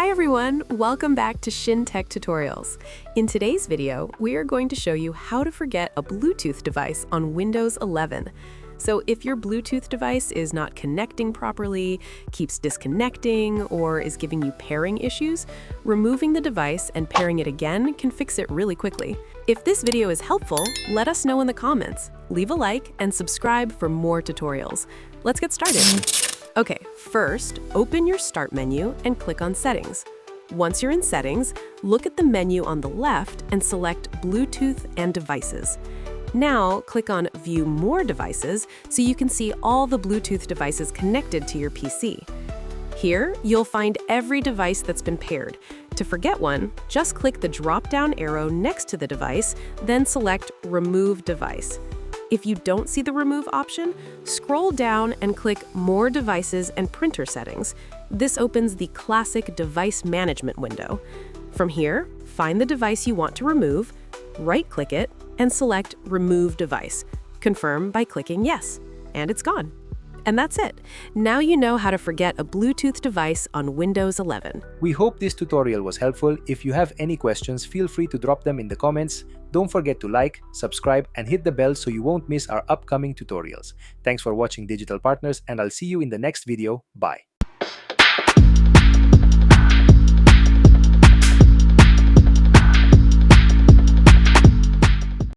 Hi everyone, welcome back to Shin Tech Tutorials. In today's video, we are going to show you how to forget a Bluetooth device on Windows 11. So if your Bluetooth device is not connecting properly, keeps disconnecting, or is giving you pairing issues, removing the device and pairing it again can fix it really quickly. If this video is helpful, let us know in the comments. Leave a like and subscribe for more tutorials. Let's get started. Okay, first, open your Start menu and click on Settings. Once you're in Settings, look at the menu on the left and select Bluetooth and Devices. Now, click on View More Devices so you can see all the Bluetooth devices connected to your PC. Here, you'll find every device that's been paired. To forget one, just click the drop-down arrow next to the device, then select Remove Device. If you don't see the Remove option, scroll down and click More Devices and Printer Settings. This opens the classic device management window. From here, find the device you want to remove, right-click it, and select Remove Device. Confirm by clicking Yes, and it's gone. And that's it. Now you know how to forget a Bluetooth device on Windows 11. We hope this tutorial was helpful. If you have any questions, feel free to drop them in the comments. Don't forget to like, subscribe, and hit the bell so you won't miss our upcoming tutorials. Thanks for watching, Digital Partners, and I'll see you in the next video. Bye.